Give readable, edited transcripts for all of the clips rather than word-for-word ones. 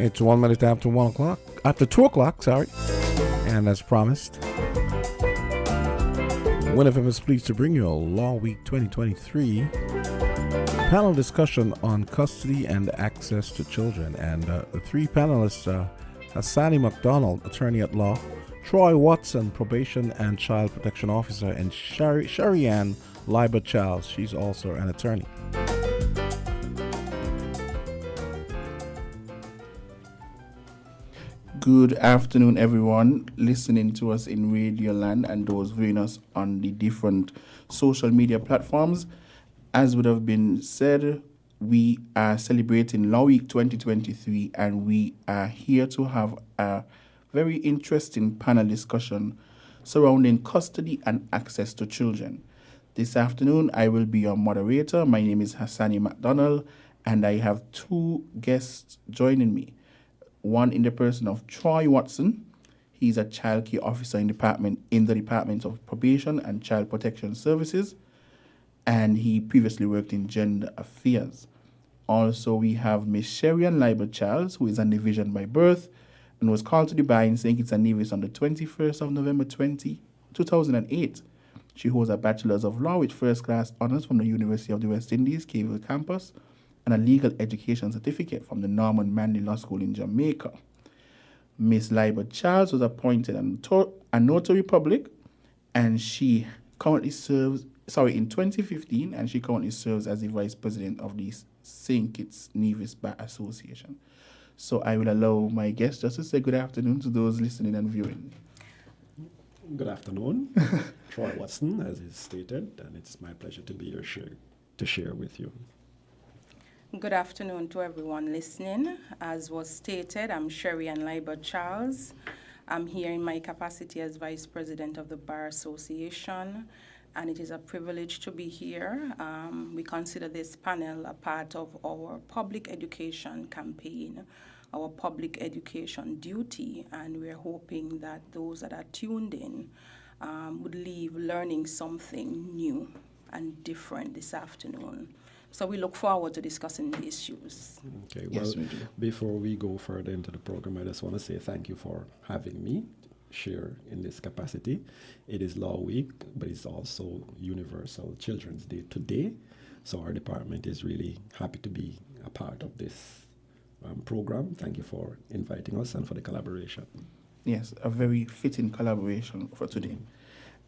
It's 1 minute after 1 o'clock. After 2 o'clock, sorry. And as promised, WINNMedia is pleased to bring you a Law Week 2023 panel discussion on custody and access to children. And the three panelists are Hasani McDonald, attorney at law, Troy Watson, probation and child protection officer, and Sherry-Ann Liburd Charles. She's also an attorney. Good afternoon, everyone listening to us in Radio Land and those viewing us on the different social media platforms. As would have been said, we are celebrating Law Week 2023, and we are here to have a very interesting panel discussion surrounding custody and access to children. This afternoon, I will be your moderator. My name is Hasani McDonald, and I have two guests joining me. One in the person of Troy Watson. He's a child care officer in the Department of Probation and Child Protection Services, and he previously worked in gender affairs. Also, we have Miss Sherry-Ann Liburd Charles, who is a division by birth and was called to the bar in St. Kitts and Nevis on the 21st of November 2008. She holds a Bachelor's of Law with first-class honors from the University of the West Indies, Cavell campus, and a legal education certificate from the Norman Manley Law School in Jamaica. Miss Liburd Charles was appointed a notary public, and she currently serves, in 2015, and she currently serves as the vice president of the St. Kitts Nevis Bar Association. So I will allow my guests just to say good afternoon to those listening and viewing. Good afternoon. Troy Watson, as is stated, and it's my pleasure to be here to share with you. Good afternoon to everyone listening. As was stated, I'm Sherry-Ann Liburd Charles. I'm here in my capacity as Vice President of the Bar Association, and it is a privilege to be here. We consider this panel a part of our public education campaign, our public education duty, and we're hoping that those that are tuned in would leave learning something new and different this afternoon. So we look forward to discussing the issues. Okay, Yes, well, we do. before we go further into the program, I just want to say thank you for having me share in this capacity. It is Law Week, but it's also Universal Children's Day today. So our department is really happy to be a part of this program. Thank you for inviting us and for the collaboration. Yes, a very fitting collaboration for today.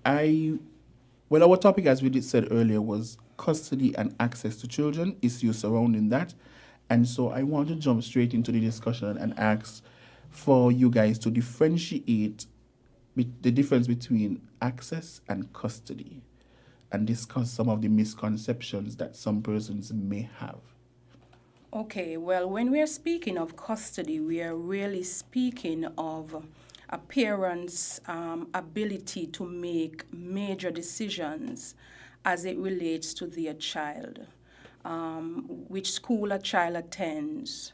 Our topic, as we did said earlier, was custody and access to children, issues surrounding that. And so I want to jump straight into the discussion and ask for you guys to differentiate the difference between access and custody and discuss some of the misconceptions that some persons may have. Okay, well, when we are speaking of custody, we are really speaking of a parent's ability to make major decisions as it relates to their child, which school a child attends,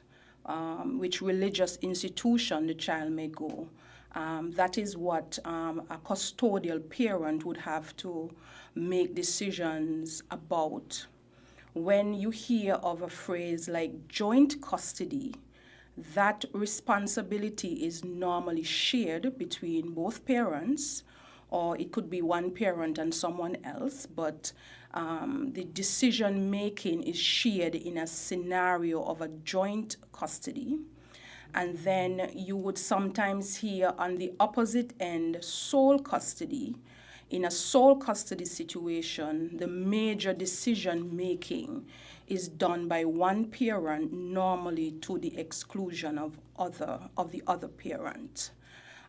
which religious institution the child may go. That is what a custodial parent would have to make decisions about. When you hear of a phrase like joint custody, that responsibility is normally shared between both parents, or it could be one parent and someone else, but the decision making is shared in a scenario of a joint custody. And then you would sometimes hear on the opposite end sole custody. In a sole custody situation, the major decision making is done by one parent, normally to the exclusion of the other parent.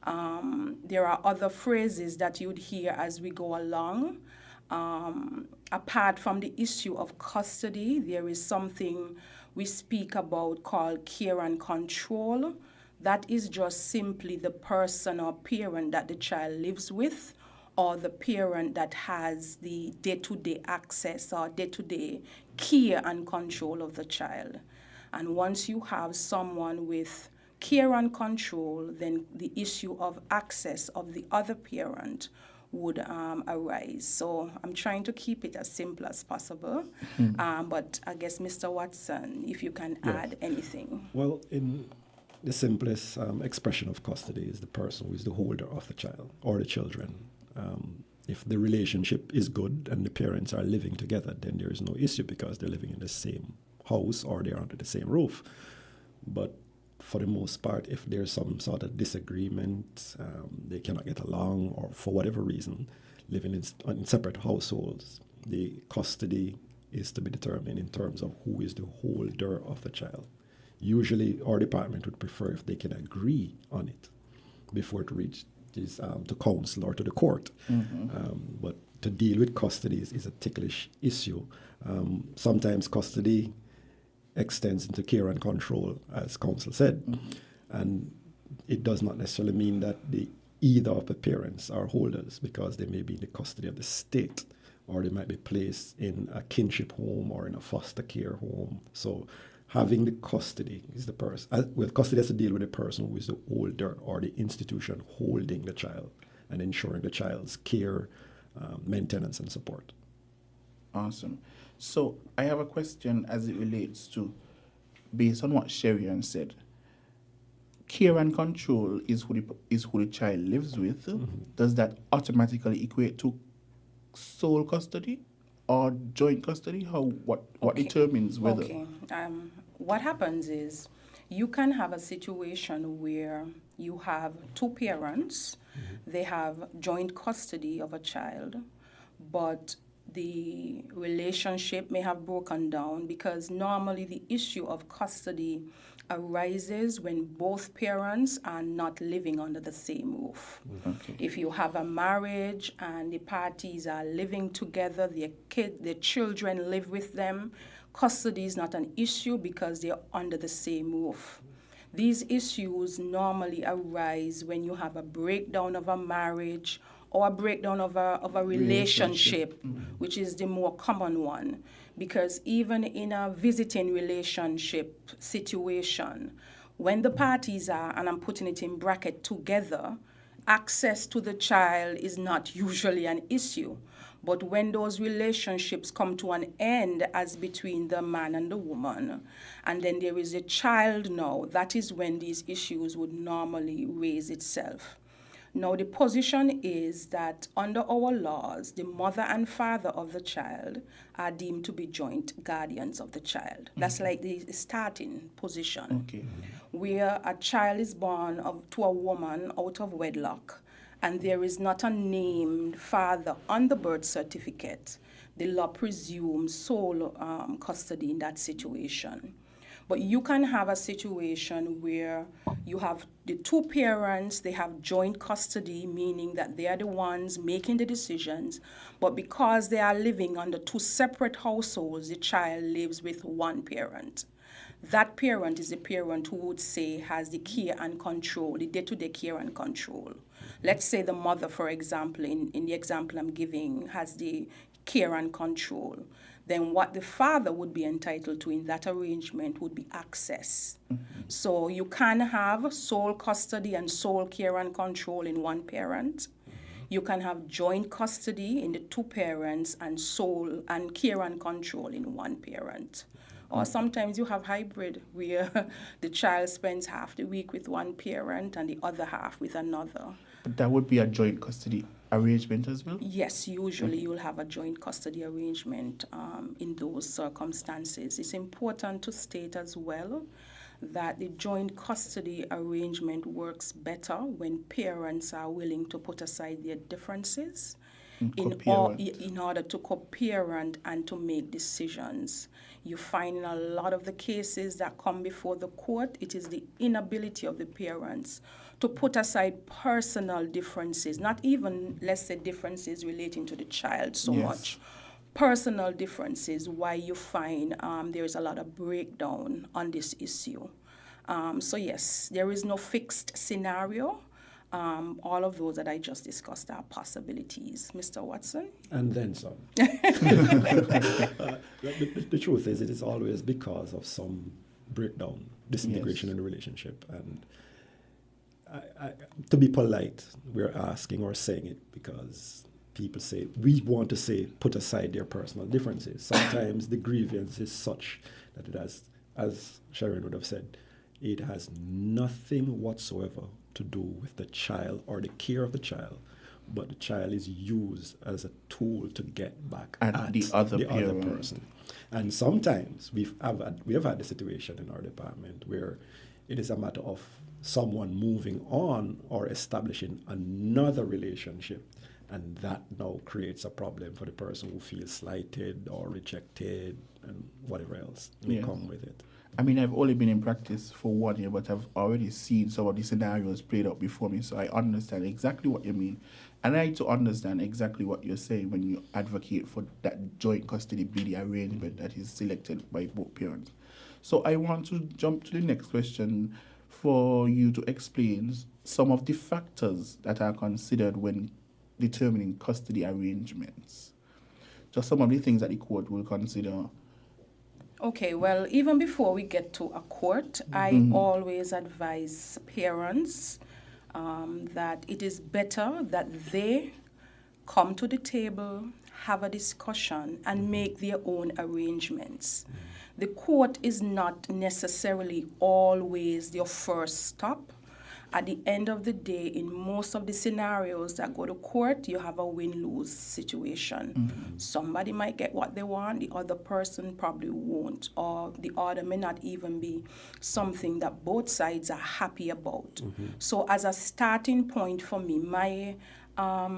There are other phrases that you'd hear as we go along. Apart from the issue of custody, there is something we speak about called care and control. That is just simply the person or parent that the child lives with, or the parent that has the day-to-day access or day-to-day care and control of the child. And once you have someone with care and control, then the issue of access of the other parent would arise. So I'm trying to keep it as simple as possible. But I guess, Mr. Watson, if you can add anything. Well, The simplest expression of custody is the person who is the holder of the child or the children. If the relationship is good and the parents are living together, then there is no issue because they're living in the same house or they're under the same roof. But for the most part, if there's some sort of disagreement, they cannot get along, or for whatever reason, living in separate households, the custody is to be determined in terms of who is the holder of the child. Usually, our department would prefer if they can agree on it before it reaches to council or to the court. But to deal with custody is a ticklish issue. Sometimes custody extends into care and control, as council said, and it does not necessarily mean that either of the parents are holders, because they may be in the custody of the state, or they might be placed in a kinship home or in a foster care home. So having the custody is the person. Well, custody has to deal with the person who is the holder or the institution holding the child and ensuring the child's care, maintenance, and support. Awesome. So I have a question as it relates to, based on what Sherian said, care and control is who the child lives with. Does that automatically equate to sole custody or joint custody? What determines whether? Okay. What happens is you can have a situation where you have two parents, they have joint custody of a child, but the relationship may have broken down, because normally the issue of custody arises when both parents are not living under the same roof. Okay. If you have a marriage and the parties are living together, their children live with them, custody is not an issue because they're under the same roof. These issues normally arise when you have a breakdown of a marriage or a breakdown of a relationship, which is the more common one. Because even in a visiting relationship situation, when the parties are, and I'm putting it in bracket, together, access to the child is not usually an issue. But when those relationships come to an end, as between the man and the woman, and then there is a child now, that is when these issues would normally raise itself. Now, the position is that under our laws, the mother and father of the child are deemed to be joint guardians of the child. That's like the starting position. Okay. Where a child is born to a woman out of wedlock, and there is not a named father on the birth certificate, the law presumes sole custody in that situation. But you can have a situation where you have the two parents, they have joint custody, meaning that they are the ones making the decisions, but because they are living under two separate households, the child lives with one parent. That parent is the parent who would say has the care and control, the day-to-day care and control. Let's say the mother, for example, in the example I'm giving, has the care and control. Then what the father would be entitled to in that arrangement would be access. So you can have sole custody and sole care and control in one parent. You can have joint custody in the two parents and sole and care and control in one parent. Or sometimes you have hybrid, where the child spends half the week with one parent and the other half with another. But that would be a joint custody arrangement as well? Yes, usually you'll have a joint custody arrangement in those circumstances. It's important to state as well that the joint custody arrangement works better when parents are willing to put aside their differences in order to co-parent and to make decisions. You find in a lot of the cases that come before the court, it is the inability of the parents to put aside personal differences, not even, let's say, differences relating to the child so much. Personal differences, why you find there is a lot of breakdown on this issue. So yes, there is no fixed scenario. All of those that I just discussed are possibilities. Mr. Watson? And then some. The truth is, it is always because of some breakdown, disintegration in the relationship. And to be polite, we're asking or saying it because people say, we want to say, put aside their personal differences. Sometimes the grievance is such that it has, as Sharon would have said, It has nothing whatsoever to do with the child or the care of the child, but the child is used as a tool to get back at the other person. And sometimes we have had the situation in our department where it is a matter of someone moving on or establishing another relationship, and that now creates a problem for the person who feels slighted or rejected and whatever else may come with it. I mean, I've only been in practice for 1 year, but I've already seen some of the scenarios played out before me, so I understand exactly what you mean. And I like to understand exactly what you're saying when you advocate for that joint custody be the arrangement that is selected by both parents. So I want to jump to the next question for you to explain some of the factors that are considered when determining custody arrangements. Just some of the things that the court will consider. Okay, well, even before we get to a court, I always advise parents that it is better that they come to the table, have a discussion, and make their own arrangements. The court is not necessarily always your first stop. At the end of the day, in most of the scenarios that go to court, you have a win-lose situation. Somebody might get what they want, the other person probably won't, or the order may not even be something that both sides are happy about. So as a starting point for me, my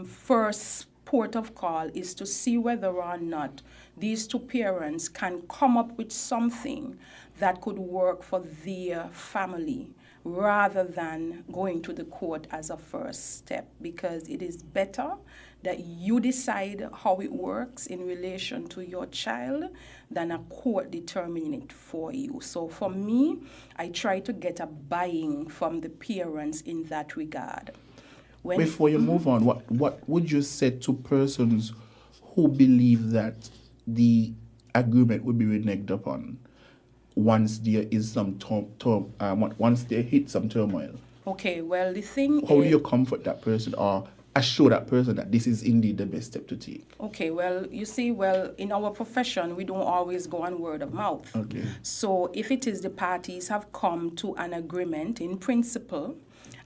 first port of call is to see whether or not these two parents can come up with something that could work for their family, rather than going to the court as a first step, because it is better that you decide how it works in relation to your child than a court determining it for you. So for me, I try to get a buy-in from the parents in that regard. Before you move on, what would you say to persons who believe that the agreement will be reneged upon once there is some once they hit some turmoil? Okay, well, the thing How do you comfort that person or assure that person that this is indeed the best step to take? Okay, well, you see, in our profession, we don't always go on word of mouth. Okay. So if it is the parties have come to an agreement in principle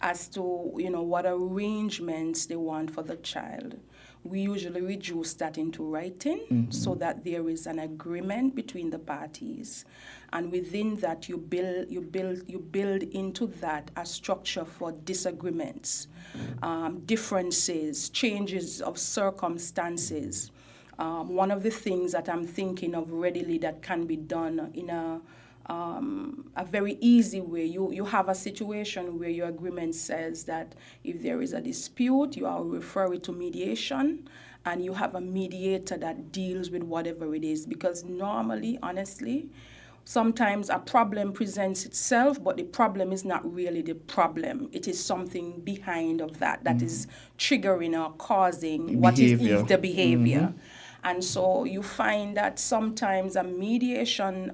as to, what arrangements they want for the child, we usually reduce that into writing so that there is an agreement between the parties, and within that you build into that a structure for disagreements, differences, changes of circumstances. One of the things that I'm thinking of readily that can be done in a very easy way. You have a situation where your agreement says that if there is a dispute, you are referred to mediation, and you have a mediator that deals with whatever it is. Because normally, honestly, sometimes a problem presents itself, but the problem is not really the problem. It is something behind of that is triggering or causing what is the behavior. And so you find that sometimes a mediation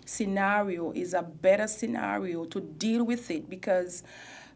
scenario is a better scenario to deal with it, because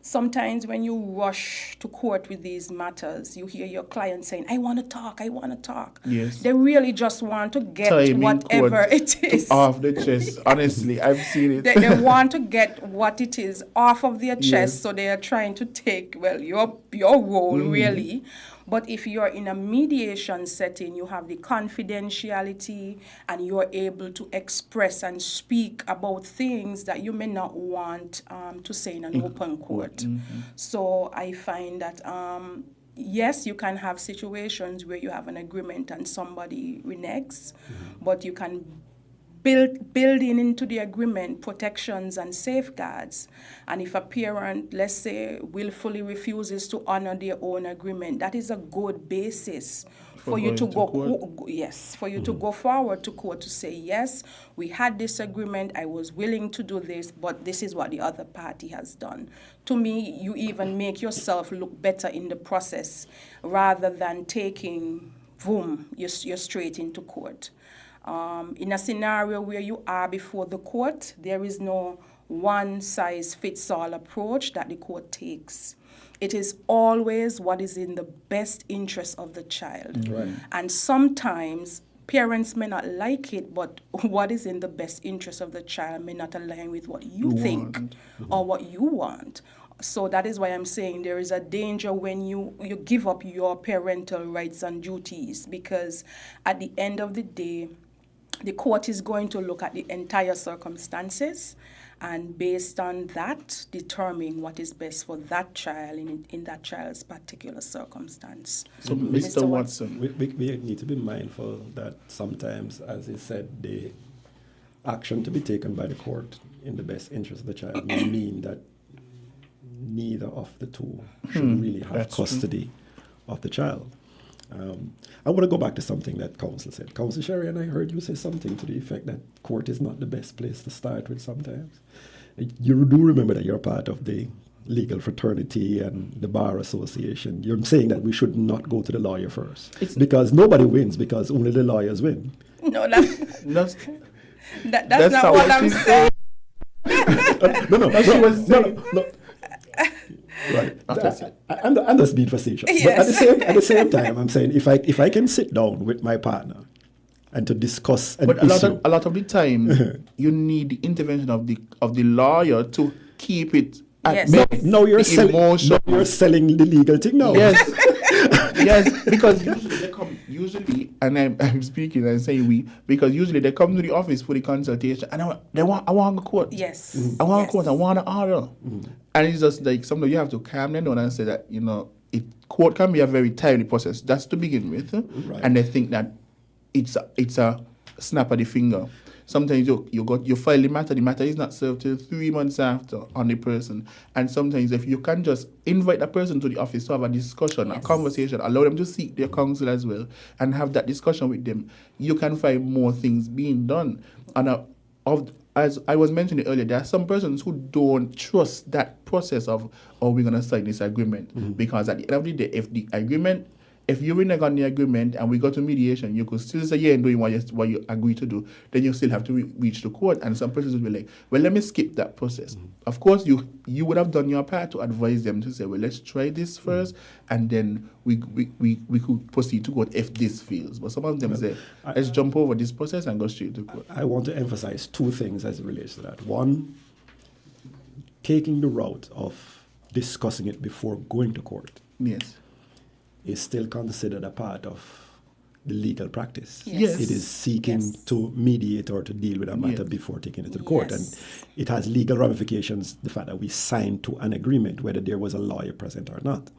sometimes when you rush to court with these matters, you hear your client saying, I want to talk. Yes. They really just want to get whatever it is off the chest. Honestly, I've seen it. They want to get what it is off of their chest, so they are trying to take, your role, really. But if you're in a mediation setting, you have the confidentiality, and you're able to express and speak about things that you may not want to say in an open court. So I find that, yes, you can have situations where you have an agreement and somebody reneges, but you can building into the agreement protections and safeguards. And if a parent, let's say, willfully refuses to honor their own agreement, that is a good basis for you to go to go forward to court to say, yes, we had this agreement, I was willing to do this, but this is what the other party has done. To me, you even make yourself look better in the process, rather than taking, you're straight into court. In a scenario where you are before the court, there is no one-size-fits-all approach that the court takes. It is always what is in the best interest of the child. Right. And sometimes parents may not like it, but what is in the best interest of the child may not align with what you think or what you want. So that is why I'm saying there is a danger when you give up your parental rights and duties, because at the end of the day, the court is going to look at the entire circumstances and based on that, determine what is best for that child in that child's particular circumstance. So, Mr. Watson. We need to be mindful that sometimes, as he said, the action to be taken by the court in the best interest of the child may mean that neither of the two should really have custody of the child. I want to go back to something that Counsel said. Counsel Sherry, and I heard you say something to the effect that court is not the best place to start with sometimes. You do remember that you're part of the legal fraternity and the Bar Association. You're saying that we should not go to the lawyer first. Because nobody wins, because only the lawyers win. No, that's That's not what I'm saying. No. Right. I'm just being facetious. Yes. But at the same time, I'm saying if I can sit down with my partner and to discuss an issue. A lot of the time, you need the intervention of the lawyer to keep it at bay. No, you're selling the legal thing now. Yes. Yes, because usually they come, and I'm speaking and saying we, because usually they come to the office for the consultation and I want to court. Yes. I want to court, I want to order. And it's just like sometimes you have to calm them down and say that, court can be a very timely process. That's to begin with. Right. And they think that it's a snap of the finger. Sometimes you file the matter is not served till 3 months after on the person. And sometimes if you can just invite the person to the office to have a discussion, a conversation, allow them to seek their counsel as well, and have that discussion with them, you can find more things being done. And as I was mentioning earlier, there are some persons who don't trust that process of, we're going to sign this agreement. Because at the end of the day, if you renege on the agreement and we go to mediation, you could still say, and doing what you agree to do, then you still have to reach the court. And some persons will be like, well, let me skip that process. Of course, you would have done your part to advise them to say, well, let's try this first, and then we could proceed to court if this fails. But some of them say, let's jump over this process and go straight to court. I want to emphasize two things as it relates to that. One, taking the route of discussing it before going to court. Yes. Is still considered a part of the legal practice. Yes. It is seeking to mediate or to deal with a matter before taking it to the court. Yes. And it has legal ramifications, the fact that we signed to an agreement, whether there was a lawyer present or not.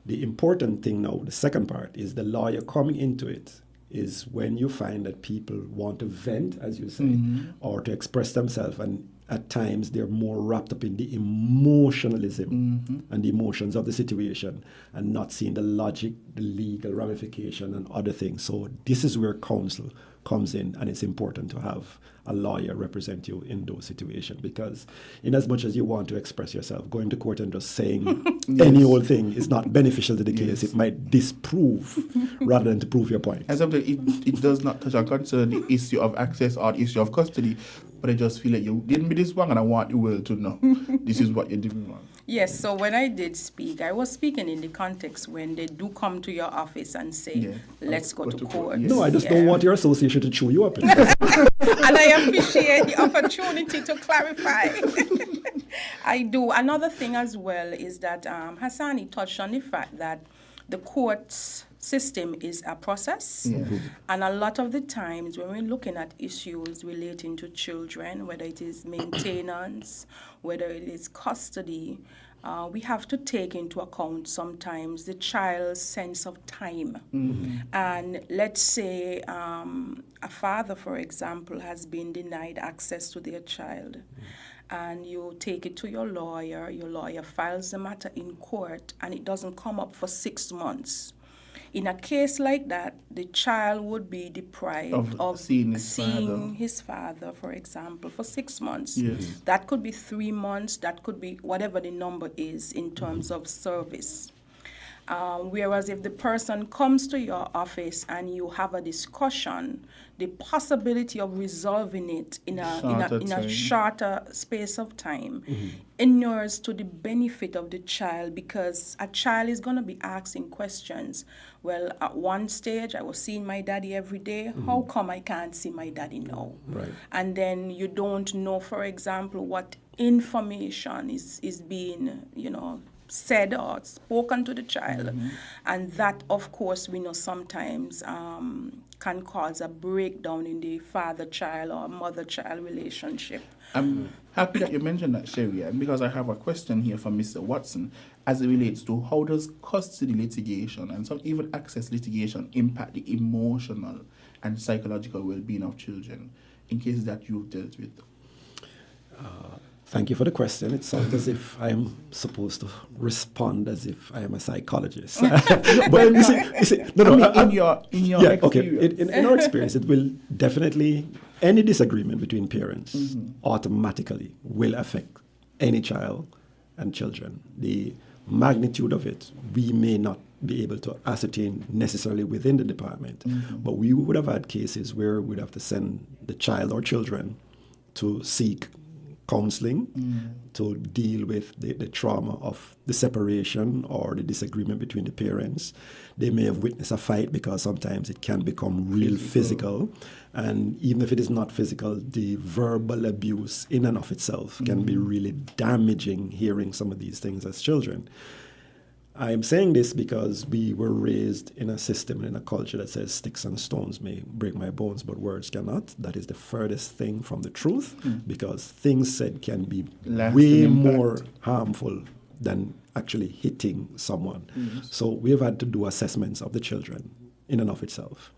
The important thing now, the second part, is the lawyer coming into it is when you find that people want to vent, as you say, or to express themselves, and at times they're more wrapped up in the emotionalism and the emotions of the situation and not seeing the logic, the legal ramification and other things. So this is where counsel comes in, and it's important to have a lawyer represent you in those situations, because in as much as you want to express yourself, going to court and just saying any old thing is not beneficial to the case. It might disprove rather than to prove your point. And sometimes it does not touch on concern the issue of access or the issue of custody, but I just feel like you didn't be this wrong, and I want the world to know this is what you're doing wrong. Yes, so when I did speak, I was speaking in the context when they do come to your office and say, let's go to court. Yes. No, I just don't want your association to chew you up. And I appreciate the opportunity to clarify. I do. Another thing as well is that Hasani touched on the fact that the court's system is a process. And a lot of the times when we're looking at issues relating to children, whether it is maintenance, whether it is custody, we have to take into account sometimes the child's sense of time. And let's say a father, for example, has been denied access to their child. And you take it to your lawyer files the matter in court, and it doesn't come up for 6 months. In a case like that, the child would be deprived of seeing his father, for example, for 6 months. Yes. That could be 3 months, that could be whatever the number is in terms of service. Whereas if the person comes to your office and you have a discussion, the possibility of resolving it in a shorter space of time inures to the benefit of the child, because a child is going to be asking questions. Well, at one stage, I was seeing my daddy every day. How come I can't see my daddy now? Right. And then you don't know, for example, what information is being, said or spoken to the child. And that, of course, we know sometimes can cause a breakdown in the father-child or mother-child relationship. I'm happy that you mentioned that, Sherry, because I have a question here from Mr. Watson as it relates to how does custody litigation and some even access litigation impact the emotional and psychological well-being of children in cases that you've dealt with? Thank you for the question. It sounds as if I am supposed to respond as if I am a psychologist. But you see, in your experience. Okay. In our experience, it will definitely, any disagreement between parents automatically will affect any child and children. The magnitude of it, we may not be able to ascertain necessarily within the department, but we would have had cases where we'd have to send the child or children to seek counseling to deal with the trauma of the separation or the disagreement between the parents. They may have witnessed a fight, because sometimes it can become real physical. And even if it is not physical, the verbal abuse in and of itself can be really damaging, hearing some of these things as children. I am saying this because we were raised in a system, in a culture that says sticks and stones may break my bones, but words cannot. That is the furthest thing from the truth, because things said can be way more harmful than actually hitting someone. So we have had to do assessments of the children in and of itself.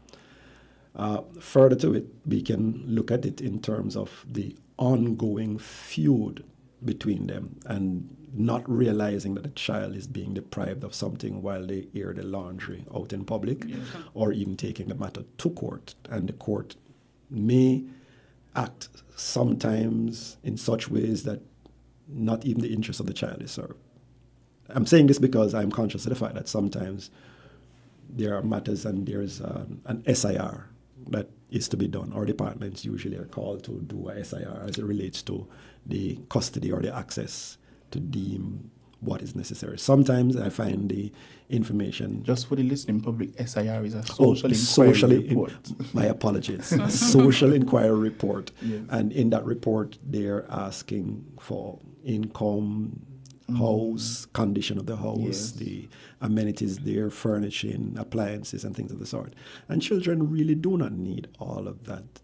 Further to it, we can look at it in terms of the ongoing feud between them and not realizing that a child is being deprived of something while they air the laundry out in public, or even taking the matter to court. And the court may act sometimes in such ways that not even the interest of the child is served. I'm saying this because I'm conscious of the fact that sometimes there are matters and there's an SIR that is to be done. Our departments usually are called to do a SIR as it relates to the custody or the access to deem what is necessary. Sometimes I find the information... Just for the listening public, SIR is a social inquiry report. My apologies. A social inquiry report. Yes. And in that report, they're asking for income, house, condition of the house, the amenities there, furnishing, appliances, and things of the sort. And children really do not need all of that,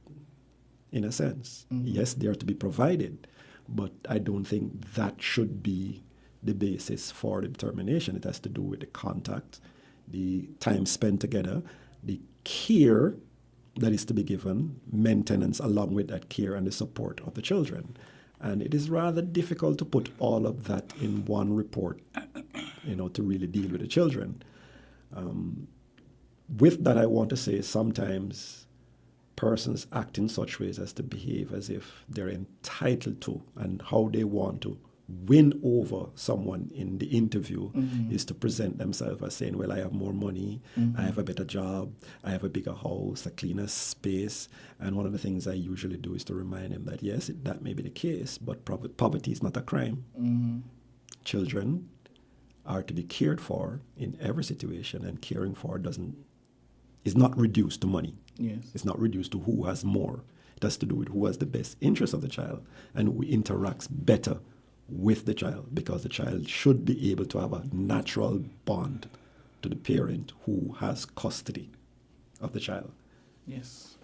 in a sense. Yes, they are to be provided, but I don't think that should be the basis for the determination. It has to do with the contact, the time spent together, the care that is to be given, maintenance along with that care and the support of the children. And it is rather difficult to put all of that in one report, to really deal with the children. With that, I want to say sometimes persons act in such ways as to behave as if they're entitled to, and how they want to win over someone in the interview is to present themselves as saying, well, I have more money, I have a better job, I have a bigger house, a cleaner space. And one of the things I usually do is to remind them that, yes, that may be the case, but poverty is not a crime. Children are to be cared for in every situation, and caring for is not reduced to money. Yes. It's not reduced to who has more. It has to do with who has the best interest of the child and who interacts better with the child, because the child should be able to have a natural bond to the parent who has custody of the child. Yes,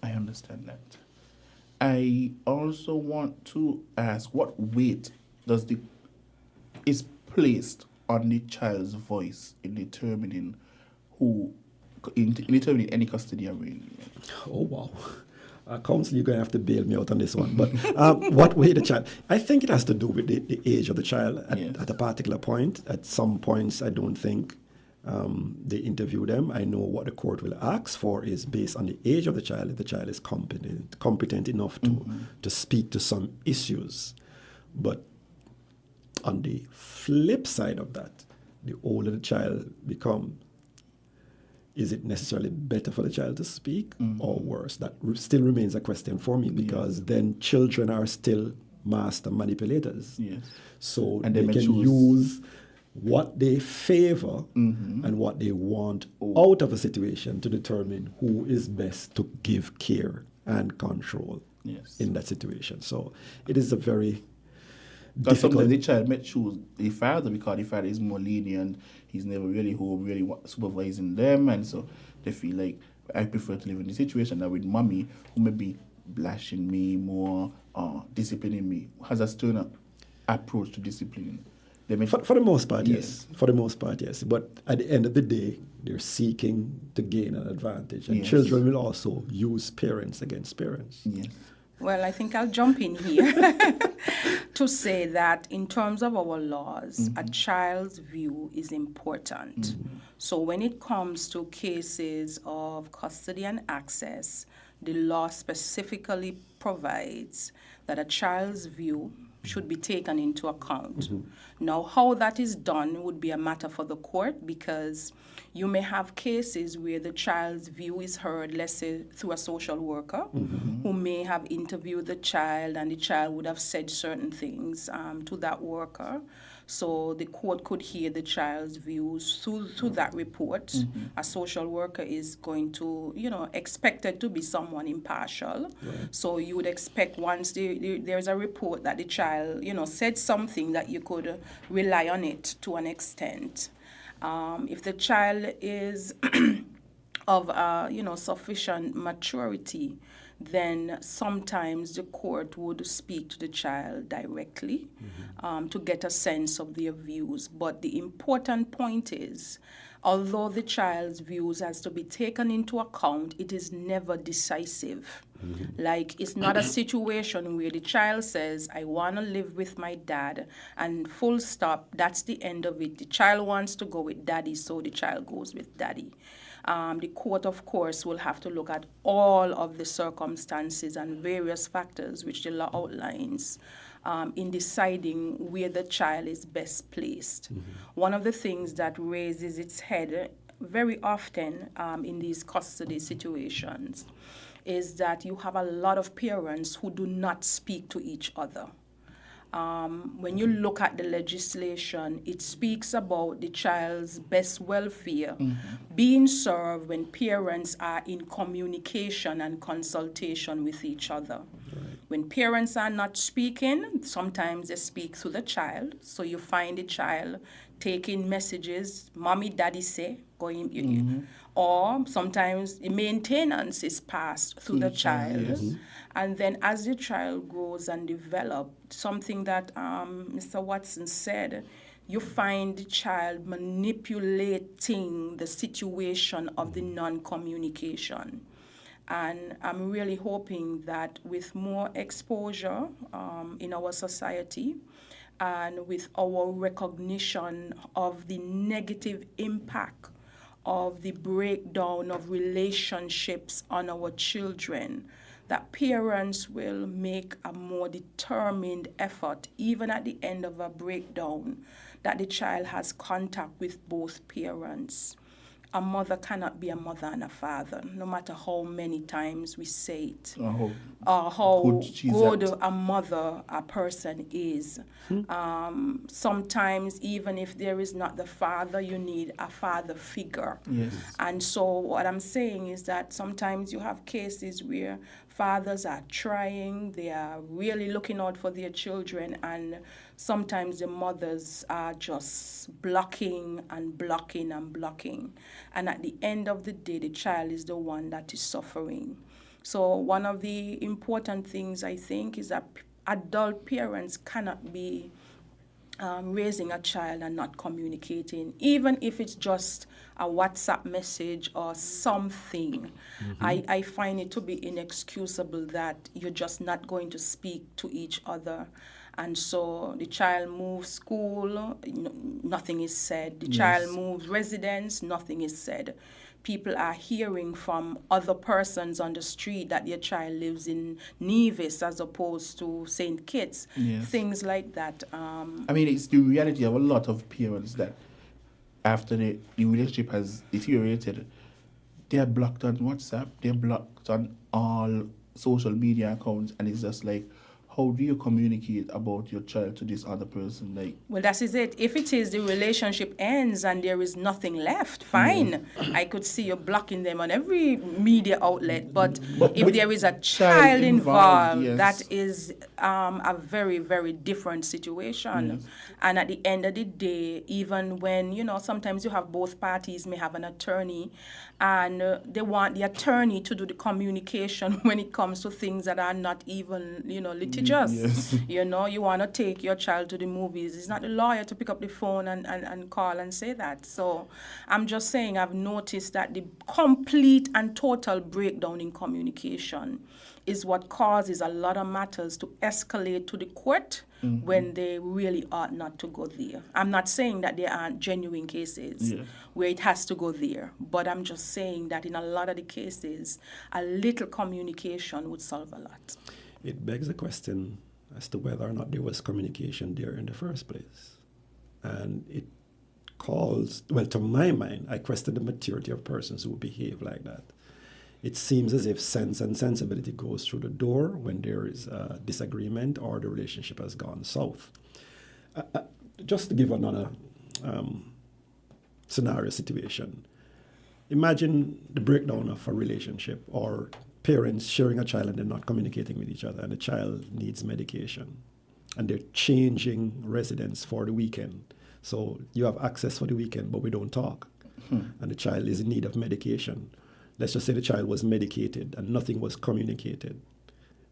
I understand that. I also want to ask, what weight is placed on the child's voice in determining any custody arrangement? Oh, wow. Counsel, you're going to have to bail me out on this one. But what way the child... I think it has to do with the age of the child at a particular point. At some points, I don't think they interview them. I know what the court will ask for is based on the age of the child, if the child is competent enough to speak to some issues. But on the flip side of that, the older the child becomes, is it necessarily better for the child to speak or worse? That still remains a question for me, because then children are still master manipulators. Yes. So And they may can choose use what they favor and what they want out of a situation to determine who is best to give care and control in that situation. So it is a very because difficult. sometimes the child may choose the father because the father is more lenient. He's never really home, really supervising them, and so they feel like I prefer to live in the situation that with mommy, who may be bashing me more, disciplining me, has a stern approach to disciplining. For the most part, yes. For the most part, yes. But at the end of the day, they're seeking to gain an advantage. And children will also use parents against parents. Yes. Well, I think I'll jump in here to say that in terms of our laws, a child's view is important. So when it comes to cases of custody and access, the law specifically provides that a child's view should be taken into account. Now, how that is done would be a matter for the court, because you may have cases where the child's view is heard, let's say, through a social worker who may have interviewed the child, and the child would have said certain things to that worker. So the court could hear the child's views through that report. A social worker is going to, expected to be someone impartial. So you would expect once there's a report that the child, said something, that you could rely on it to an extent. If the child is of, sufficient maturity, then sometimes the court would speak to the child directly to get a sense of their views. But the important point is, although the child's views has to be taken into account, it is never decisive. Like, it's not a situation where the child says, I want to live with my dad, and full stop, that's the end of it. The child wants to go with daddy, so the child goes with daddy. The court, of course, will have to look at all of the circumstances and various factors which the law outlines in deciding where the child is best placed. One of the things that raises its head very often in these custody situations is that you have a lot of parents who do not speak to each other. When you look at the legislation, it speaks about the child's best welfare being served when parents are in communication and consultation with each other. When parents are not speaking, sometimes they speak through the child. So you find the child taking messages, mommy, daddy say, going, or sometimes the maintenance is passed through the child. And then as the child grows and develops, something that Mr. Watson said, you find the child manipulating the situation of the non-communication. And I'm really hoping that with more exposure in our society, and with our recognition of the negative impact of the breakdown of relationships on our children, that parents will make a more determined effort, even at the end of a breakdown, that the child has contact with both parents. A mother cannot be a mother and a father, no matter how many times we say it, or how good a mother a person is. Sometimes, even if there is not the father, you need a father figure. And so what I'm saying is that sometimes you have cases where fathers are trying, they are really looking out for their children, and sometimes the mothers are just blocking and blocking and blocking. And at the end of the day, the child is the one that is suffering. So one of the important things, I think, is that adult parents cannot be raising a child and not communicating, even if it's just a WhatsApp message or something. I find it to be inexcusable that you're just not going to speak to each other. And so the child moves school, nothing is said. The child moves residence, nothing is said. People are hearing from other persons on the street that their child lives in Nevis as opposed to St. Kitts, things like that. I mean, it's the reality of a lot of parents that after the relationship has deteriorated, they're blocked on WhatsApp, they're blocked on all social media accounts, and it's just like, how do you communicate about your child to this other person? Like, Well, that is it. If it is the relationship ends and there is nothing left, fine. I could see you blocking them on every media outlet. But if with there is a child child involved, involved, yes. that is a very, very different situation. Yes. And at the end of the day, even when, sometimes you have both parties may have an attorney and they want the attorney to do the communication when it comes to things that are not even, litigious. Yes. You want to take your child to the movies. It's not the lawyer to pick up the phone and call and say that. So I'm just saying I've noticed that the complete and total breakdown in communication is what causes a lot of matters to escalate to the court when they really ought not to go there. I'm not saying that there aren't genuine cases where it has to go there, but I'm just saying that in a lot of the cases, a little communication would solve a lot. It begs the question as to whether or not there was communication there in the first place. And it calls, well, to my mind, I question the maturity of persons who behave like that. It seems as if sense and sensibility goes through the door when there is a disagreement or the relationship has gone south. Just to give another scenario situation, imagine the breakdown of a relationship or parents sharing a child and they're not communicating with each other, and the child needs medication and they're changing residence for the weekend. So you have access for the weekend, but we don't talk. And the child is in need of medication. Let's just say the child was medicated and nothing was communicated.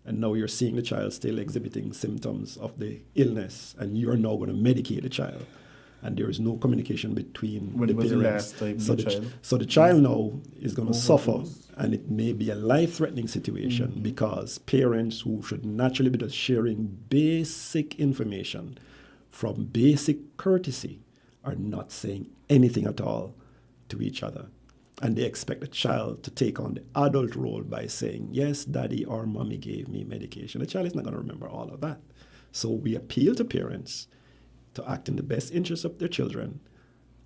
And now you're seeing the child still exhibiting symptoms of the illness, and you're now going to medicate the child. And there is no communication between when the was parents. the last time So the the, child? so the child now is going to suffer, Overdose. and it may be a life-threatening situation because parents who should naturally be just sharing basic information from basic courtesy are not saying anything at all to each other. And they expect the child to take on the adult role by saying, yes, daddy or mommy gave me medication. The child is not going to remember all of that. So we appeal to parents to act in the best interest of their children,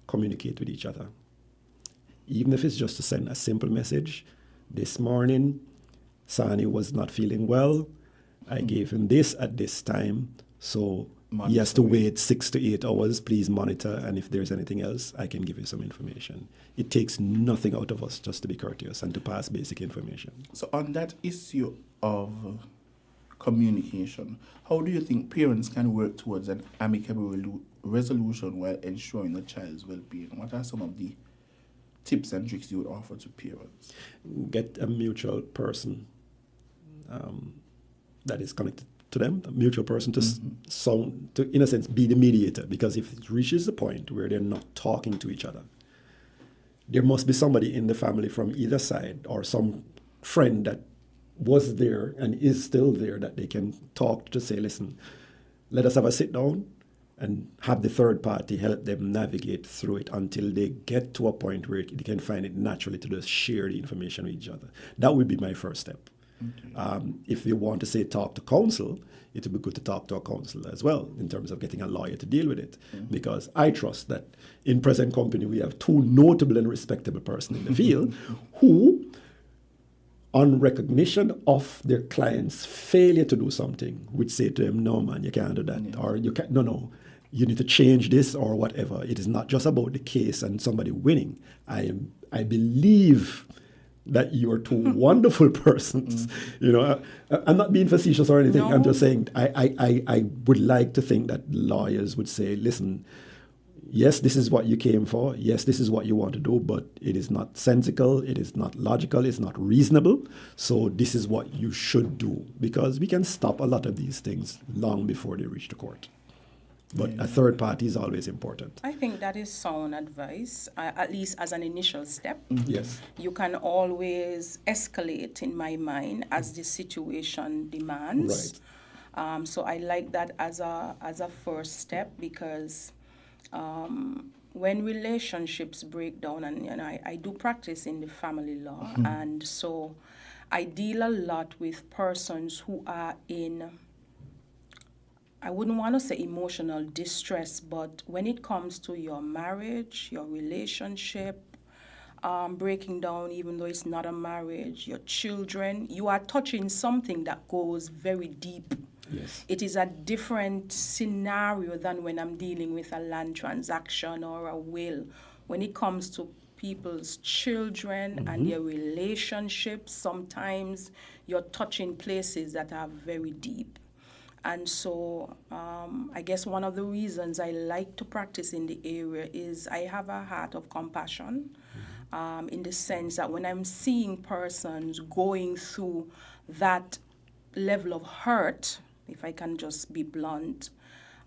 communicate with each other. Even if it's just to send a simple message. This morning, Hasani was not feeling well. I gave him this at this time. So he has to wait 6 to 8 hours. Please monitor. And if there's anything else, I can give you some information. It takes nothing out of us just to be courteous and to pass basic information. So on that issue of communication, how do you think parents can work towards an amicable resolution while ensuring the child's well-being? What are some of the tips and tricks you would offer to parents? Get a mutual person that is connected to them, a mutual person to in a sense, be the mediator. Because if it reaches the point where they're not talking to each other, there must be somebody in the family from either side or some friend that was there and is still there that they can talk to say, listen, let us have a sit down and have the third party help them navigate through it until they get to a point where they can find it naturally to just share the information with each other. That would be my first step. Okay. If you want to say talk to counsel, it would be good to talk to a counsel as well in terms of getting a lawyer to deal with it. Because I trust that in present company we have two notable and respectable persons in the field who, on recognition of their client's failure to do something, would say to them, no man, you can't do that, or you can't, no, you need to change this or whatever. It is not just about the case and somebody winning. I believe that you are two wonderful persons. You know, I'm not being facetious or anything. No. I'm just saying I would like to think that lawyers would say, listen, yes, this is what you came for. Yes, this is what you want to do, but it is not sensical. It is not logical. It's not reasonable. So this is what you should do, because we can stop a lot of these things long before they reach the court. But a third party is always important. I think that is sound advice, at least as an initial step. Yes. You can always escalate, in my mind, as the situation demands. Right. So I like that as a first step, because when relationships break down, and I do practice in the family law, and so I deal a lot with persons who are in I wouldn't want to say emotional distress, but when it comes to your marriage, your relationship, breaking down, even though it's not a marriage, your children, you are touching something that goes very deep. Yes. It is a different scenario than when I'm dealing with a land transaction or a will. When it comes to people's children and their relationships, sometimes you're touching places that are very deep. And so I guess one of the reasons I like to practice in the area is I have a heart of compassion, in the sense that when I'm seeing persons going through that level of hurt, if I can just be blunt,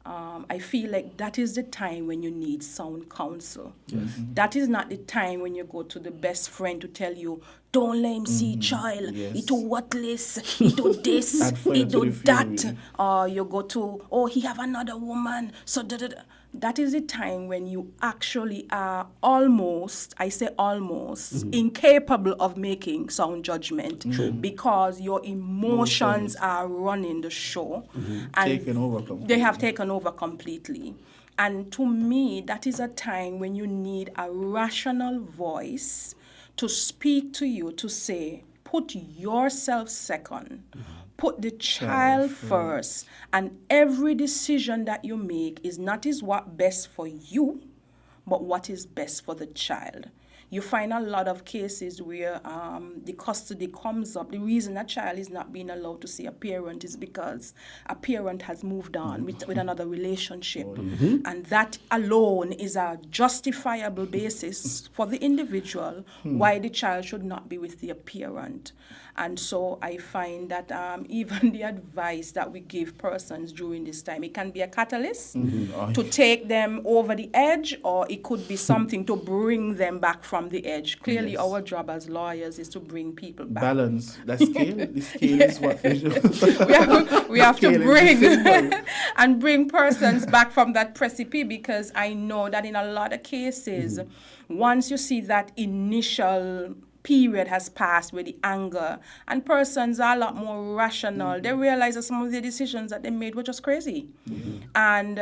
I feel like that is the time when you need sound counsel. Yes. That is not the time when you go to the best friend to tell you, don't let him see child, Yes. he too worthless, he do this, Add fire he to do the that. fury. Or you go to, oh, he have another woman, so da. That is the time when you actually are almost, I say almost, incapable of making sound judgment because your emotions are running the show. And Taken over completely. they have taken over completely. And to me, that is a time when you need a rational voice to speak to you, to say, put yourself second. Put the child first, and every decision that you make is not what best for you, but what is best for the child. You find a lot of cases where the custody comes up. The reason a child is not being allowed to see a parent is because a parent has moved on with another relationship. And that alone is a justifiable basis for the individual why the child should not be with their parent. And so I find that even the advice that we give persons during this time, it can be a catalyst to take them over the edge, or it could be something to bring them back from the edge. Clearly, Yes. our job as lawyers is to bring people back. Balance. The scale is what we do. we have to Scale is bring simple. and bring persons back from that precipice, because I know that in a lot of cases, once you see that initial period has passed with the anger, and persons are a lot more rational, they realize that some of the decisions that they made were just crazy. And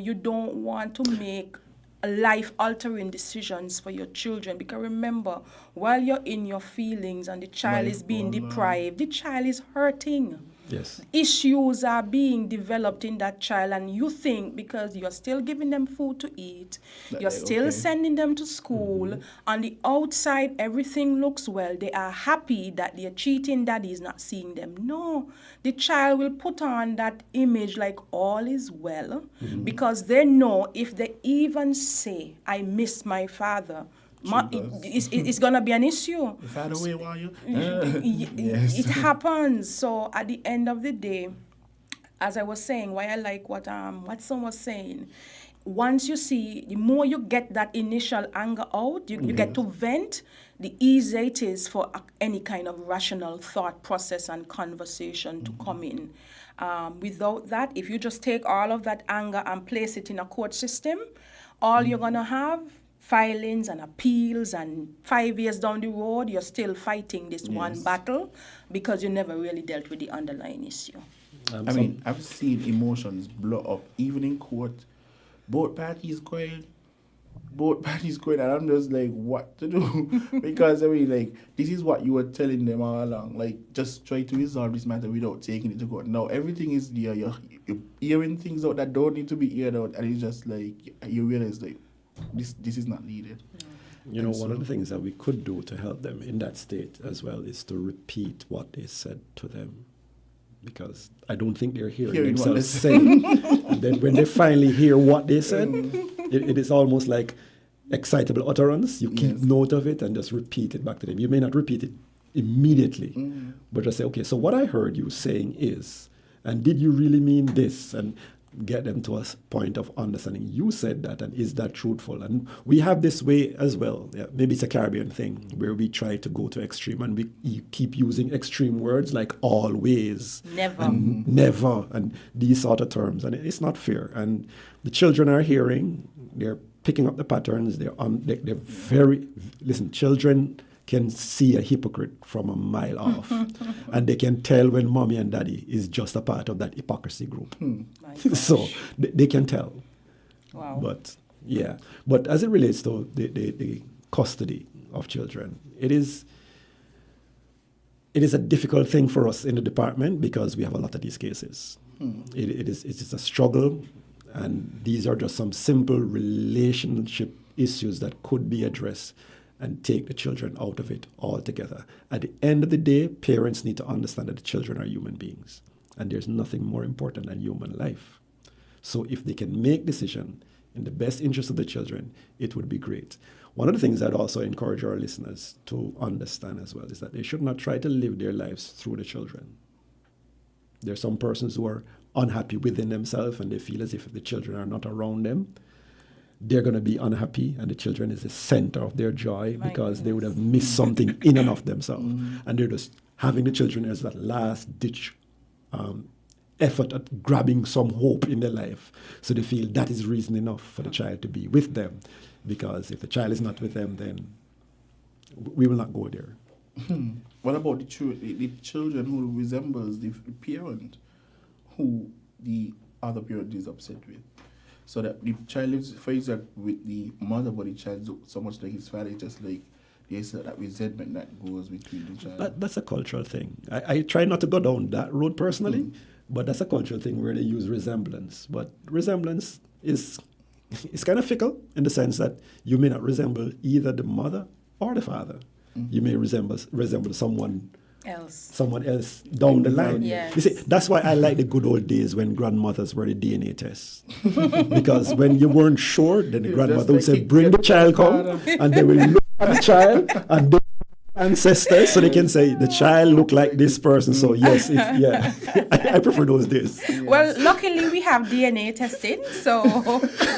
you don't want to make life-altering decisions for your children, because remember, while you're in your feelings and the child is being deprived, the child is hurting. Yes. Issues are being developed in that child, and you think because you're still giving them food to eat, you're still sending them to school, on the outside everything looks well, they are happy that their cheating daddy is not seeing them. No, the child will put on that image like all is well, because they know if they even say, I miss my father, it's going to be an issue. If I don't why you? It happens. So at the end of the day, as I was saying, why I like what son was saying, once you see, the more you get that initial anger out, you get to vent, the easier it is for any kind of rational thought process and conversation to come in. Without that, if you just take all of that anger and place it in a court system, all you're going to have filings and appeals, and 5 years down the road, you're still fighting this one battle because you never really dealt with the underlying issue. I mean, I've seen emotions blow up, even in court. Both parties going, and I'm just like, what to do? Because, I mean, like, this is what you were telling them all along. Like, just try to resolve this matter without taking it to court. Now, everything is there. You're hearing things out that don't need to be aired out, and it's just like, you realize, like, this is not needed. You know, one of the things that we could do to help them in that state as well is to repeat what they said to them, because I don't think they're hearing themselves say. And then when they finally hear what they said, it is almost like excitable utterance. You keep note of it and just repeat it back to them. You may not repeat it immediately, but just say, okay, so what I heard you saying is, and did you really mean this? And get them to a point of understanding. You said that, and is that truthful? And we have this way as well. Yeah, maybe it's a Caribbean thing where we try to go to extreme, and we keep using extreme words like always, never, and never, and these sort of terms, and it's not fair. And the children are hearing, they're picking up the patterns. They're very listen. Children can see a hypocrite from a mile off. And they can tell when mommy and daddy is just a part of that hypocrisy group. So they can tell. Wow. But yeah, but as it relates to the custody of children, it is a difficult thing for us in the department because we have a lot of these cases. It's a struggle, and these are just some simple relationship issues that could be addressed and take the children out of it altogether. At the end of the day, parents need to understand that the children are human beings, and there's nothing more important than human life. So if they can make decision in the best interest of the children, it would be great. One of the things I'd also encourage our listeners to understand as well is that they should not try to live their lives through the children. There are some persons who are unhappy within themselves, and they feel as if the children are not around them, they're going to be unhappy, and the children is the center of their joy because they would have missed something in and of themselves. And they're just having the children as that last-ditch effort at grabbing some hope in their life. So they feel that is reason enough for the child to be with them, because if the child is not with them, then we will not go there. What about the children who resembles the parent who the other parent is upset with? So that the child lives, for example, with the mother, but the child looks so much like his father. It's just like there's that resentment that goes between the child. That's a cultural thing. I try not to go down that road personally, but that's a cultural thing where they use resemblance. But resemblance is kind of fickle in the sense that you may not resemble either the mother or the father. You may resemble someone else down the line. Yes. You see, that's why I like the good old days when grandmothers were the DNA tests. Because when you weren't sure, then the grandmother would say, bring the child come, and they will look at the child and they ancestors, so they can say the child look like this person. So yes, I prefer those days. Well, luckily we have DNA testing, so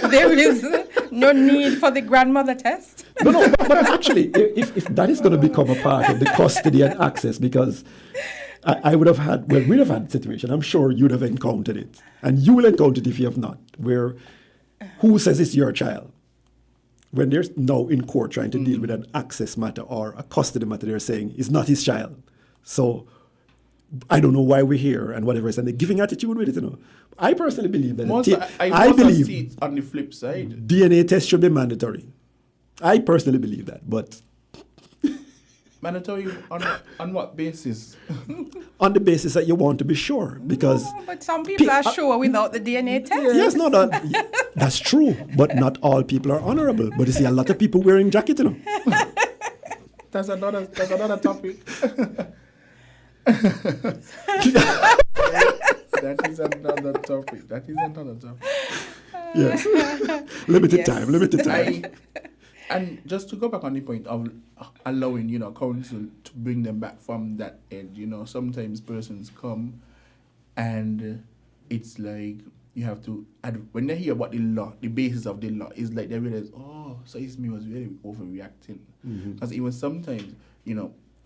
there is no need for the grandmother test. No, but actually, if that is going to become a part of the custody and access, because I would have had, well, we'd have had a situation, I'm sure you'd have encountered it, and you will encounter it if you have not, where who says it's your child? When they're now in court trying to deal with an access matter or a custody matter, they're saying it's not his child. So I don't know why we're here and whatever. And they're giving attitude with it, you know. I personally believe that. I believe see it on the flip side. DNA test should be mandatory. I personally believe that, but mandatory on what basis? On the basis that you want to be sure, because but some people are sure without the DNA test. Yes, no, that's true, but not all people are honorable. But you see a lot of people wearing jackets, you know. That's another topic. That is another topic. Yes. Limited time. And just to go back on the point of allowing, counsel to bring them back from that end, sometimes persons come and it's like you have to, when they hear about the law, the basis of the law, it's like they realize, so Ismi was really overreacting. Because even sometimes,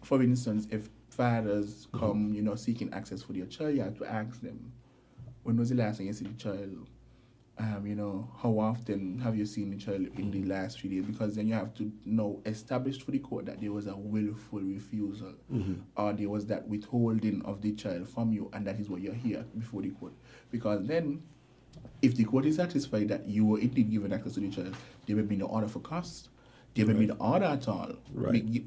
for instance, if fathers come, seeking access for their child, you have to ask them, when was the last time you see the child? How often have you seen the child in the last 3 days? Because then you have to know established for the court that there was a willful refusal or there was that withholding of the child from you, and that is what you're here before the court. Because then, if the court is satisfied that you were indeed given access to the child, there will be no order for cost. There will be no order at all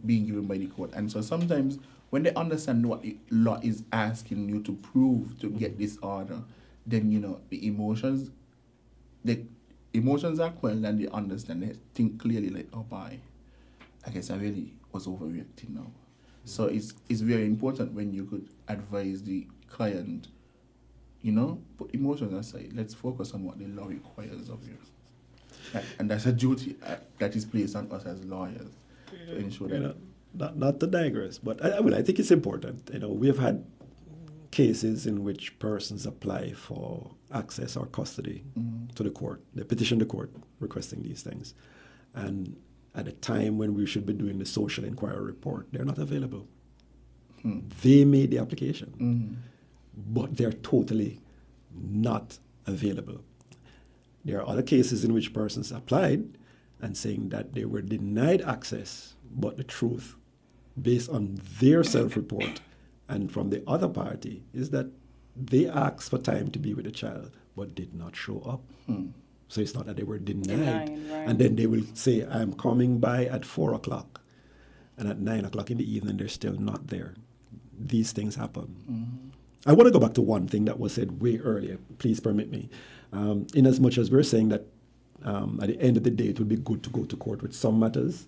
being given by the court. And so sometimes when they understand what the law is asking you to prove to get this order, then, the emotions are quelled and they understand. They think clearly, like, oh, boy, I guess I really was overreacting now. So it's very important when you could advise the client, put emotions aside. Let's focus on what the law requires of you. And that's a duty that is placed on us as lawyers to ensure that. Not to digress, but I think it's important. We have had cases in which persons apply for access or custody to the court. They petition the court requesting these things. And at a time when we should be doing the social inquiry report, they're not available. They made the application, but they're totally not available. There are other cases in which persons applied and saying that they were denied access, but the truth based on their self-report and from the other party is that they asked for time to be with the child but did not show up. So it's not that they were denied. Right. And then they will say, I'm coming by at 4 o'clock. And at 9 o'clock in the evening, they're still not there. These things happen. I want to go back to one thing that was said way earlier. Please permit me. In as much as we're saying that at the end of the day, it would be good to go to court with some matters,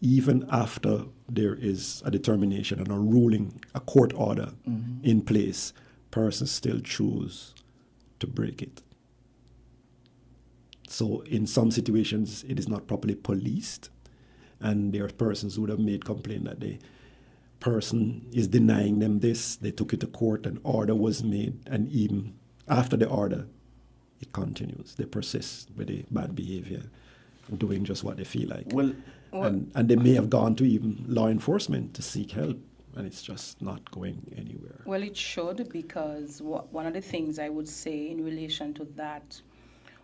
even after there is a determination and a ruling, a court order in place, persons still choose to break it. So in some situations, it is not properly policed, and there are persons who would have made complaint that the person is denying them this. They took it to court, an order was made, and even after the order, it continues. They persist with the bad behavior, doing just what they feel like. And they may have gone to even law enforcement to seek help, and it's just not going anywhere. Well, it should, because one of the things I would say in relation to that,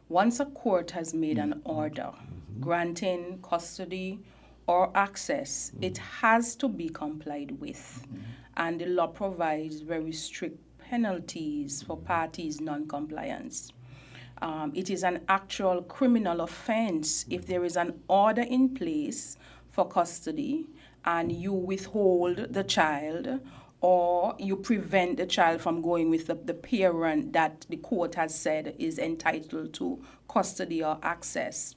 once a court has made an order granting custody or access, it has to be complied with. And the law provides very strict penalties for parties' non-compliance. It is an actual criminal offense if there is an order in place for custody and you withhold the child or you prevent the child from going with the parent that the court has said is entitled to custody or access.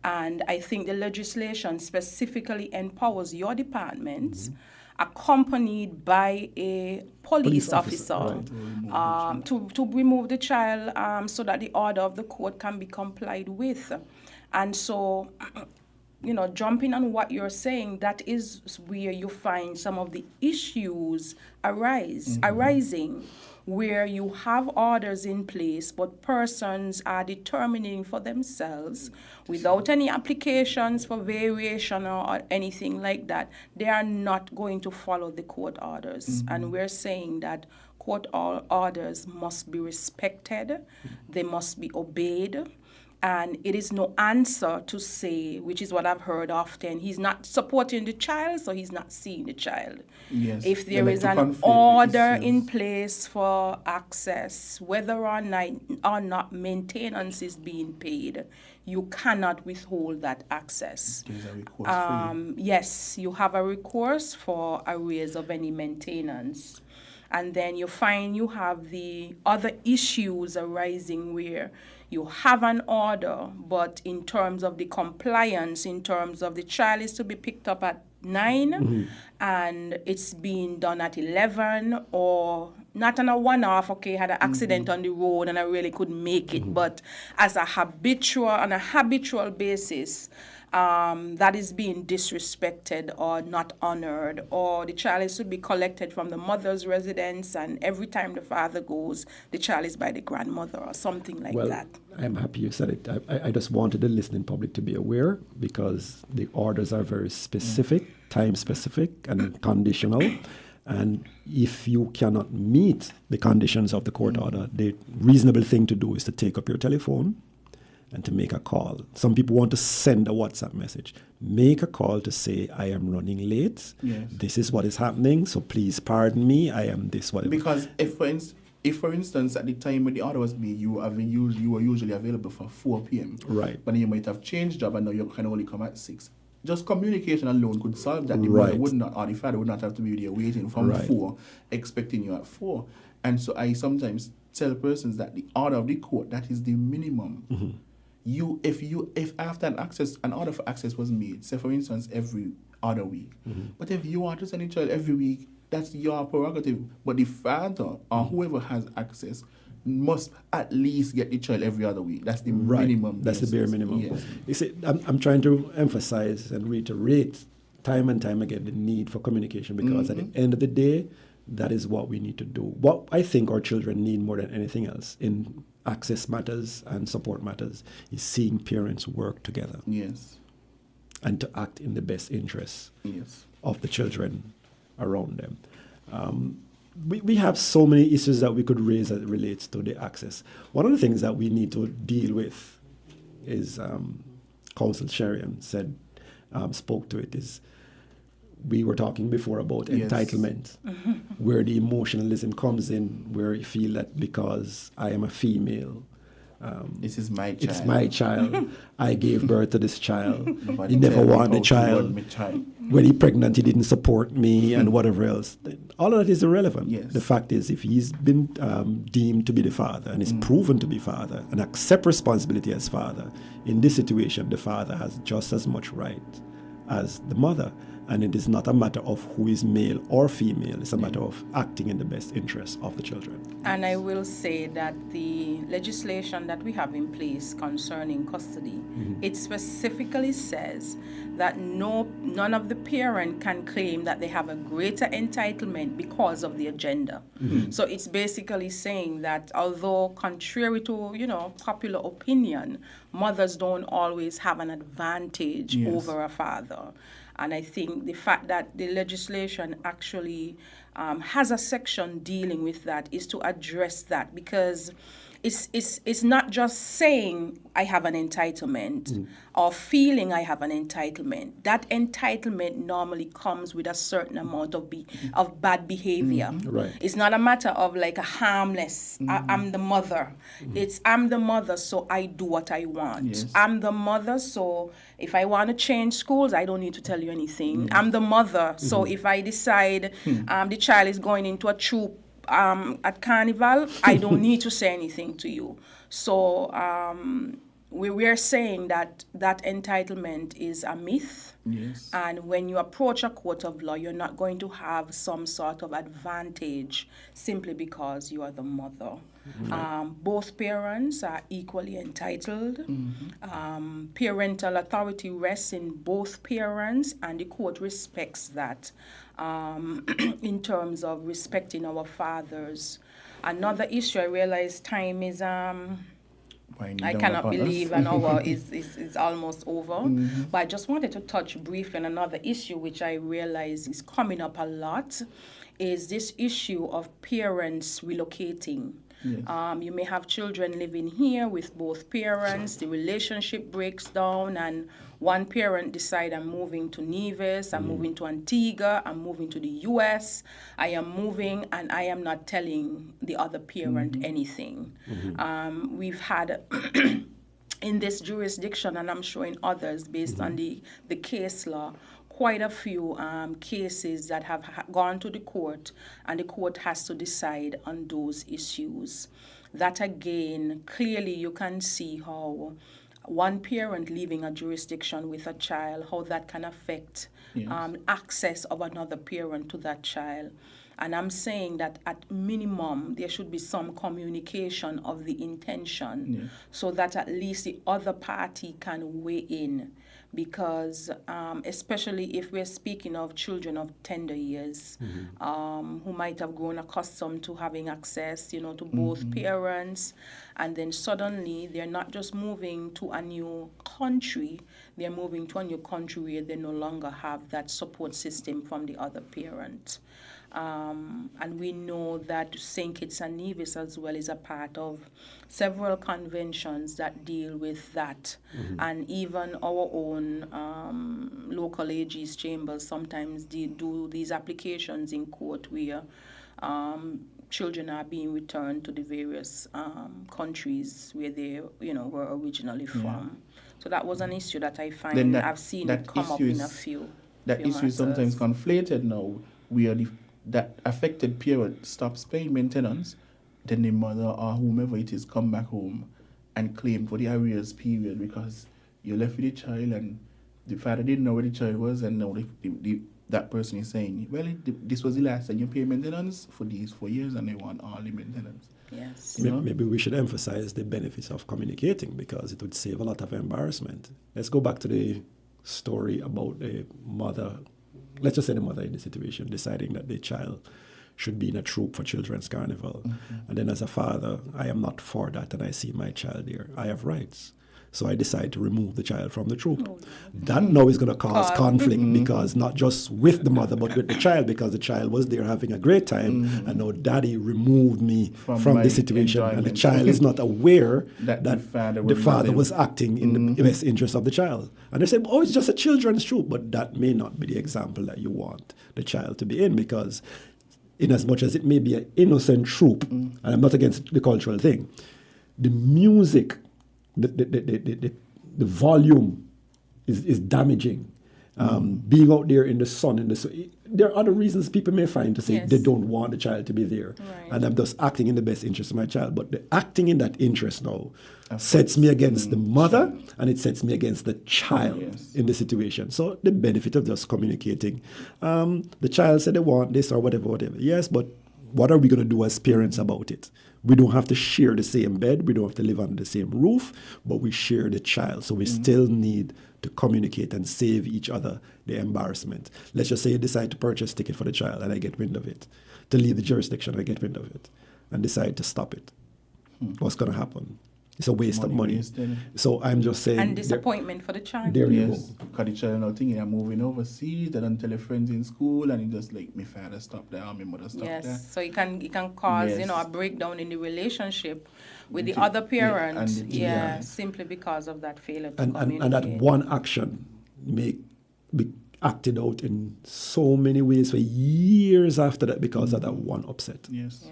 And I think the legislation specifically empowers your departments, accompanied by a police officer, right. to remove the child so that the order of the court can be complied with. And so, jumping on what you're saying, that is where you find some of the issues arising, where you have orders in place, but persons are determining for themselves, without any applications for variation or anything like that, they are not going to follow the court orders. And we're saying that court orders must be respected, they must be obeyed. And it is no answer to say, which is what I've heard often, he's not supporting the child, so he's not seeing the child. Yes. If there is an order in place for access, whether or not maintenance is being paid, you cannot withhold that access. There's a recourse for you. Yes, you have a recourse for arrears of any maintenance. And then you find you have the other issues arising where you have an order, but in terms of the compliance, in terms of the child is to be picked up at 9 and it's being done at 11, or not on a one-off, okay, had an accident on the road and I really couldn't make it, but as on a habitual basis, that is being disrespected or not honored, or the child is to be collected from the mother's residence, and every time the father goes, the child is by the grandmother or something like that. I'm happy you said it. I just wanted the listening public to be aware, because the orders are very specific, time-specific, and conditional. And if you cannot meet the conditions of the court order, the reasonable thing to do is to take up your telephone and to make a call. Some people want to send a WhatsApp message. Make a call to say, I am running late. Yes. This is what is happening, so please pardon me. I am this, whatever. Because if, for instance, at the time when the order was made, you were usually available for 4 p.m. Right. But then you might have changed job and now you can only come at 6. Just communication alone could solve that. The Right. mother would not, or the father would not have to be there waiting from Right. 4, expecting you at 4. And so I sometimes tell persons that the order of the court, that is the minimum. If after an order for access was made, say for instance every other week, but if you want to send a child every week, that's your prerogative. But the father or whoever has access must at least get the child every other week. That's the minimum. That's the bare minimum. Yes. You see, I'm trying to emphasize and reiterate time and time again the need for communication, because at the end of the day, that is what we need to do. What I think our children need more than anything else in access matters and support matters is seeing parents work together. Yes. And to act in the best interests of the children around them. We have so many issues that we could raise as it relates to the access. One of the things that we need to deal with is, Council Sherian spoke to it, is we were talking before about Yes. entitlement, where the emotionalism comes in, where you feel that because I am a female, This is my child. it's my child. I gave birth to this child. Nobody He never tell me wanted how a to child. word my child. When he pregnant, he didn't support me and whatever else. All of that is irrelevant. Yes. The fact is, if he's been deemed to be the father and is proven to be father and accept responsibility as father, in this situation, the father has just as much right as the mother. And it is not a matter of who is male or female. It's a matter of acting in the best interest of the children. And I will say that the legislation that we have in place concerning custody, it specifically says that none of the parent can claim that they have a greater entitlement because of their gender. So it's basically saying that although contrary to, popular opinion, mothers don't always have an advantage Yes. over a father. And I think the fact that the legislation actually has a section dealing with that is to address that, because it's not just saying I have an entitlement or feeling I have an entitlement. That entitlement normally comes with a certain amount of bad behavior. Right. It's not a matter of like a harmless, I'm the mother. It's I'm the mother, so I do what I want. Yes. I'm the mother, so if I want to change schools, I don't need to tell you anything. I'm the mother, so if I decide the child is going into a troop at Carnival, I don't need to say anything to you. So we're saying that entitlement is a myth. Yes. And when you approach a court of law, you're not going to have some sort of advantage simply because you are the mother. Both parents are equally entitled. Parental authority rests in both parents, and the court respects that in terms of respecting our fathers. Another issue, I realize time is... I cannot believe an hour is almost over. But I just wanted to touch briefly on another issue which I realize is coming up a lot, is this issue of parents relocating. Yes. You may have children living here with both parents, the relationship breaks down, and one parent decide I'm moving to Nevis, I'm moving to Antigua, I'm moving to the US, I am moving, and I am not telling the other parent anything. We've had in this jurisdiction, and I'm sure in others based on the case law, quite a few cases that have gone to the court, and the court has to decide on those issues. That again, clearly you can see how one parent leaving a jurisdiction with a child, how that can affect access of another parent to that child. And I'm saying that at minimum, there should be some communication of the intention so that at least the other party can weigh in. Because especially if we're speaking of children of tender years who might have grown accustomed to having access, to both parents, and then suddenly they're not just moving to a new country, they're moving to a new country where they no longer have that support system from the other parent. And we know that St. Kitts and Nevis as well is a part of several conventions that deal with that. And even our own local AG's chambers sometimes do these applications in court where children are being returned to the various countries where they were originally from. So that was an issue that I find I've seen it come up in a few. That issue is sometimes conflated now, where that affected parent stops paying maintenance, then the mother or whomever it is come back home and claim for the arrears period because you left with the child and the father didn't know where the child was, and now that person is saying, well, this was the last time you pay maintenance for these 4 years and they want all the maintenance. Yes. Maybe we should emphasize the benefits of communicating, because it would save a lot of embarrassment. Let's go back to the story about the mother. Let's just say the mother in the situation deciding that the child should be in a troop for Children's Carnival. And then as a father, I am not for that and I see my child there. I have rights. So I decide to remove the child from the troop. That now is going to cause conflict because not just with the mother but with the child, because the child was there having a great time and now daddy removed me from the situation, and the child is not aware that the father was acting in the best interest of the child. And they say, oh, it's just a children's troop, but that may not be the example that you want the child to be in, because in as much as it may be an innocent troop, and I'm not against the cultural thing, the music, the volume is damaging. Being out there in the sun, there are other reasons people may find to say they don't want the child to be there. Right. And I'm just acting in the best interest of my child. But the acting in that interest now sets me against the mother, and it sets me against the child in the situation. So the benefit of just communicating. The child said they want this or whatever. Yes, but what are we going to do as parents about it? We don't have to share the same bed. We don't have to live under the same roof, but we share the child. So we still need to communicate and save each other the embarrassment. Let's just say you decide to purchase a ticket for the child and I get wind of it. To leave the jurisdiction, I get wind of it and decide to stop it. What's going to happen? It's a waste of money. So I'm just saying. And disappointment for the child. There you go. Because the child now thinking I'm moving overseas, they don't tell their friends in school, and it just like, my father stopped there, or my mother stopped there. Yes, so it can cause, a breakdown in the relationship with the other parent, simply because of that failure to communicate. And that one action may be acted out in so many ways for years after that because of that one upset. Yes,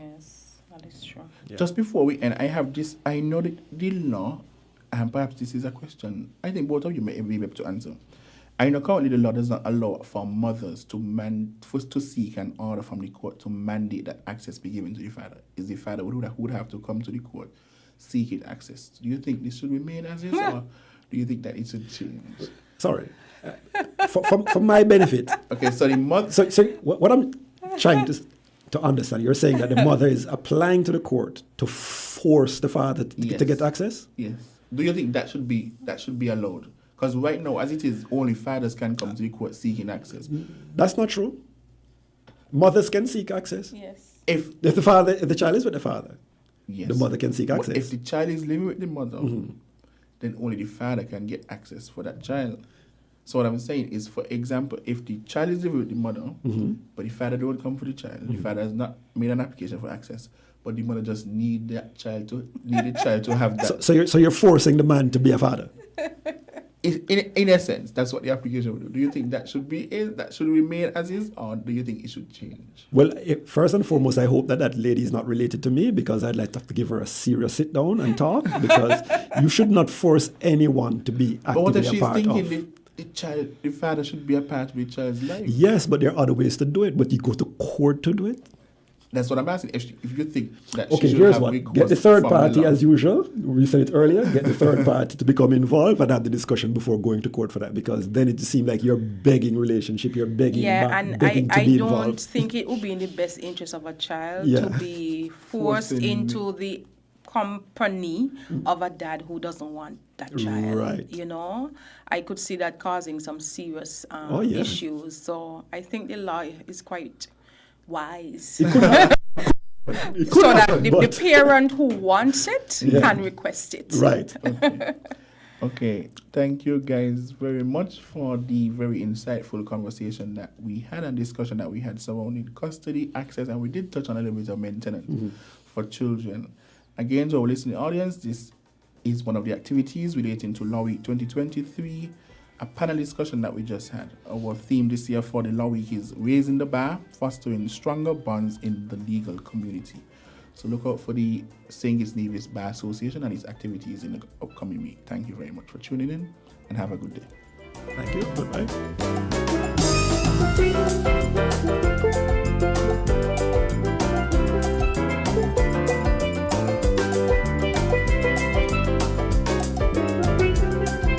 that is true. Yeah. Just before we end, I have this, I know that the law, and perhaps this is a question I think both of you may be able to answer. I know currently the law does not allow for mothers to seek an order from the court to mandate that access be given to the father. Is the father who would have to come to the court seeking access? Do you think this should remain as is, or do you think that it should change? Sorry. For my benefit. Okay, so the mother... So what I'm trying to understand, you're saying that the mother is applying to the court to force the father to get access? Yes. Do you think that should be allowed? Because right now, as it is, only fathers can come to the court seeking access. That's not true. Mothers can seek access. Yes. If the child is with the father, the mother can seek access. But if the child is living with the mother, then only the father can get access for that child. So what I'm saying is, for example, if the child is living with the mother, but the father don't come for the child, the father has not made an application for access, but the mother just need the child to have that. So you're forcing the man to be a father. In a sense, that's what the application would do. Do you think that should remain as is, or do you think it should change? Well, first and foremost, I hope that lady is not related to me, because I'd like to have to give her a serious sit down and talk, because you should not force anyone to be actively a part of. But what if she's thinking the father should be a part of the child's life? Yes, but there are other ways to do it. But you go to court to do it. That's what I'm asking. If you think that okay, she should here's have what. Get the third party as usual. We said it earlier. Get the third party to become involved and have the discussion before going to court for that. Because then it seems like you're begging relationship. You're begging. Begging to be involved. I don't think it would be in the best interest of a child to be forced into the company of a dad who doesn't want that child. Right. I could see that causing some serious issues. So I think the law is quite wise. So that the parent who wants it can request it. Right. Okay. Thank you guys very much for the very insightful conversation that we had and discussion that we had surrounding custody, access, and we did touch on a little bit of maintenance for children. Again, to our listening audience, this is one of the activities relating to Law Week 2023, a panel discussion that we just had. Our theme this year for the Law Week is Raising the Bar, Fostering Stronger Bonds in the Legal Community. So look out for the St. Kitts Nevis Bar Association and its activities in the upcoming week. Thank you very much for tuning in, and have a good day. Thank you. Bye-bye.